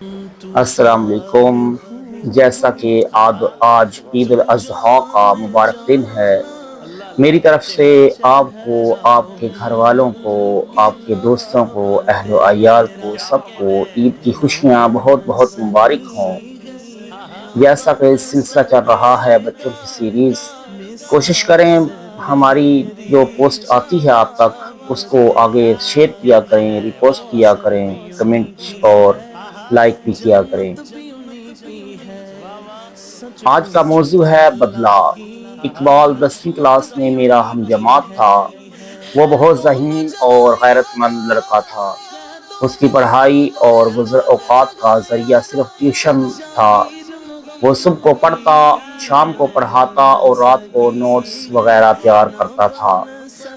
السلام علیکم۔ جیسا کہ آج عید الاضحیٰ کا مبارک دن ہے، میری طرف سے آپ کو، آپ کے گھر والوں کو، آپ کے دوستوں کو، اہل و عیال کو، سب کو عید کی خوشیاں بہت بہت مبارک ہوں۔ جیسا کہ سلسلہ چل رہا ہے بچوں کی سیریز، کوشش کریں ہماری جو پوسٹ آتی ہے آپ تک اس کو آگے شیئر کیا کریں، ریپوسٹ کیا کریں، کمنٹ اور لائک بھی کیا کریں۔ آج کا موضوع ہے بدلہ۔ اقبال 10ویں کلاس میں میرا ہم جماعت تھا۔ وہ بہت ذہین اور غیرت مند لڑکا تھا۔ اس کی پڑھائی اور گزر اوقات کا ذریعہ صرف ٹیوشن تھا۔ وہ صبح کو پڑھتا، شام کو پڑھاتا اور رات کو نوٹس وغیرہ تیار کرتا تھا۔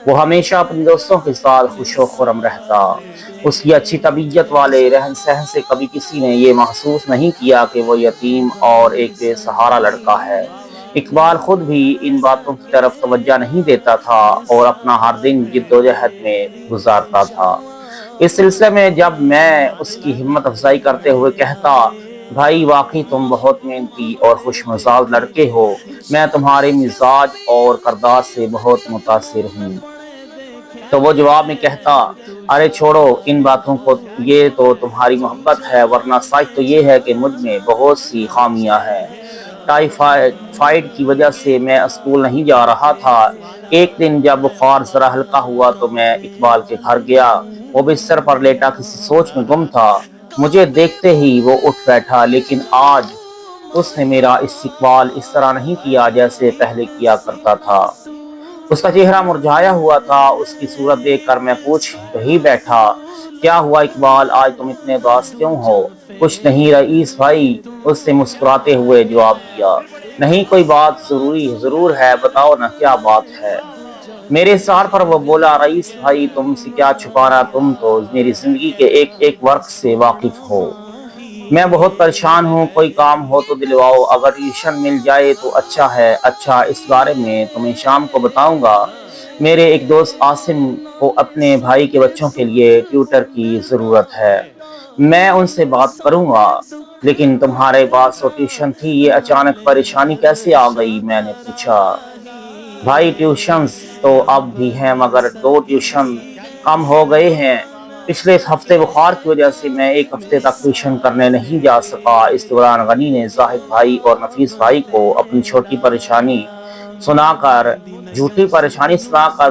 وہ ہمیشہ اپنے دوستوں کے ساتھ خوش و خرم رہتا۔ اس کی اچھی طبیعت والے رہن سہن سے کبھی کسی نے یہ محسوس نہیں کیا کہ وہ یتیم اور ایک بے سہارا لڑکا ہے۔ اقبال خود بھی ان باتوں کی طرف توجہ نہیں دیتا تھا اور اپنا ہر دن جدوجہد میں گزارتا تھا۔ اس سلسلے میں جب میں اس کی ہمت افزائی کرتے ہوئے کہتا، بھائی واقعی تم بہت محنتی اور خوش مزاج لڑکے ہو، میں تمہارے مزاج اور کردار سے بہت متاثر ہوں، تو وہ جواب میں کہتا، ارے چھوڑو ان باتوں کو، یہ تو تمہاری محبت ہے، ورنہ سچ تو یہ ہے کہ مجھ میں بہت سی خامیاں ہیں۔ ٹائیفائڈ کی وجہ سے میں اسکول نہیں جا رہا تھا۔ ایک دن جب بخار ذرا ہلکا ہوا تو میں اقبال کے گھر گیا۔ وہ بستر پر لیٹا کسی سوچ میں گم تھا۔ مجھے دیکھتے ہی وہ اٹھ بیٹھا، لیکن آج اس نے میرا استقبال اس طرح نہیں کیا جیسے پہلے کیا کرتا تھا۔ اس کا چہرہ مرجھایا ہوا تھا۔ اس کی صورت دیکھ کر میں پوچھ ہی بیٹھا، کیا ہوا اقبال، آج تم اتنے اداس کیوں ہو؟ کچھ نہیں رئیس بھائی، اس نے مسکراتے ہوئے جواب دیا۔ نہیں کوئی بات ضرور ہے، بتاؤ نا کیا بات ہے؟ میرے اصرار پر وہ بولا، رئیس بھائی تم سے کیا چھپانا، تم تو میری زندگی کے ایک ایک ورق سے واقف ہو۔ میں بہت پریشان ہوں، کوئی کام ہو تو دلواؤ، اگر ٹیوشن مل جائے تو اچھا ہے۔ اچھا اس بارے میں تمہیں شام کو بتاؤں گا۔ میرے ایک دوست عاصم کو اپنے بھائی کے بچوں کے لیے ٹیوٹر کی ضرورت ہے، میں ان سے بات کروں گا۔ لیکن تمہارے پاس تو ٹیوشن تھی، یہ اچانک پریشانی کیسے آ گئی؟ میں نے پوچھا۔ بھائی ٹیوشنز تو اب بھی ہیں، مگر 2 ٹیوشن کم ہو گئے ہیں۔ پچھلے ہفتے بخار کی وجہ سے میں 1 ہفتے تک ٹیوشن کرنے نہیں جا سکا۔ اس دوران غنی نے زاہد بھائی اور نفیس بھائی کو اپنی جھوٹی پریشانی سنا کر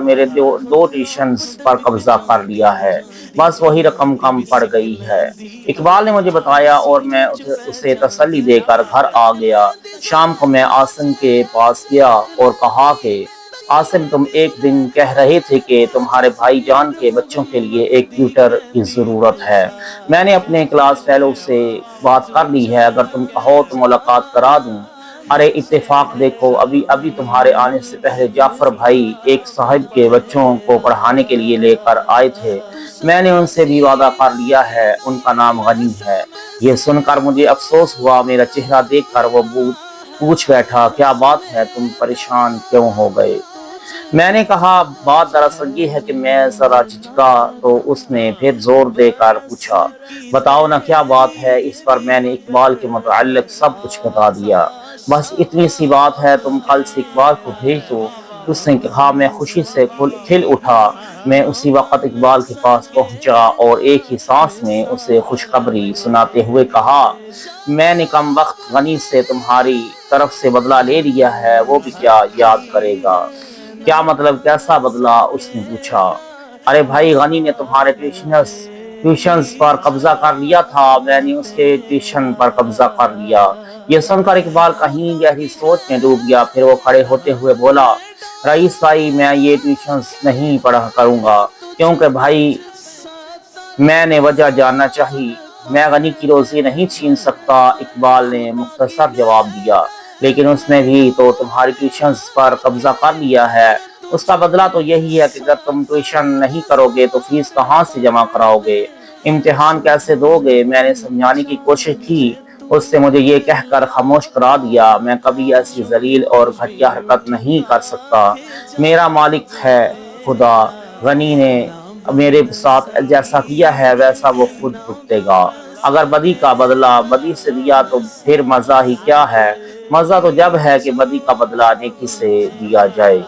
میرے 2 ٹیوشنز پر قبضہ کر لیا ہے، بس وہی رقم کم پڑ گئی ہے، اقبال نے مجھے بتایا، اور میں اسے تسلی دے کر گھر آ گیا۔ شام کو میں عاصم کے پاس گیا اور کہا کہ عاصم تم ایک دن کہہ رہے تھے کہ تمہارے بھائی جان کے بچوں کے لیے ایک ٹیوٹر کی ضرورت ہے۔ میں نے اپنے کلاس فیلو سے بات کر لی ہے، اگر تم کہو تو ملاقات کرا دوں۔ ارے اتفاق دیکھو، ابھی تمہارے آنے سے پہلے جعفر بھائی ایک صاحب کے بچوں کو پڑھانے کے لیے لے کر آئے تھے، میں نے ان سے بھی وعدہ کر لیا ہے، ان کا نام غنی ہے۔ یہ سن کر مجھے افسوس ہوا، میرا چہرہ دیکھ کر وہ پوچھ بیٹھا، کیا بات ہے، تم پریشان کیوں ہو گئے؟ میں نے کہا، بات دراصل یہ ہے کہ میں ذرا جھجکا تو اس نے پھر زور دے کر پوچھا، بتاؤ نا کیا بات ہے؟ اس پر میں نے اقبال کے متعلق سب کچھ بتا دیا۔ بس اتنی سی بات ہے، تم کل سے اقبال کو بھیج دو۔ اس نے کہا۔ میں خوشی سے کھل اٹھا۔ میں اسی وقت اقبال کے پاس پہنچا اور ایک ہی سانس میں اسے خوشخبری سناتے ہوئے کہا، میں نے کم وقت غنی سے تمہاری طرف سے بدلہ لے لیا ہے، وہ بھی کیا یاد کرے گا؟ کیا مطلب، کیسا بدلہ؟ اس نے پوچھا۔ ارے بھائی، غنی نے تمہارے ٹیوشنز پر قبضہ کر لیا تھا، میں نے اس کے ٹیوشن پر قبضہ کر لیا۔ یہ سن کر اقبال کہیں گہری سوچ میں ڈوب گیا، پھر وہ کھڑے ہوتے ہوئے بولا، رئیس بھائی میں یہ ٹیوشنز نہیں پڑھا کروں گا، کیونکہ بھائی میں نے وجہ جاننا چاہی، میں غنی کی روزی نہیں چھین سکتا۔ اقبال نے مختصر جواب دیا، لیکن اس نے بھی تو تمہاری ٹیوشنز پر قبضہ کر لیا ہے، اس کا بدلہ تو یہی ہے کہ اگر تم ٹیوشن نہیں کرو گے تو فیس کہاں سے جمع کراؤ گے، امتحان کیسے دو گے؟ میں نے سمجھانے کی کوشش کی، اس سے مجھے یہ کہہ کر خاموش کرا دیا، میں کبھی ایسی ذلیل اور گھٹیا حرکت نہیں کر سکتا، میرا مالک ہے خدا، غنی نے میرے ساتھ جیسا کیا ہے ویسا وہ خود بھگتے گا۔ اگر بدی کا بدلہ بدی سے دیا تو پھر مزہ ہی کیا ہے؟ مزہ تو جب ہے کہ بدی کا بدلہ نیکی سے دیا جائے۔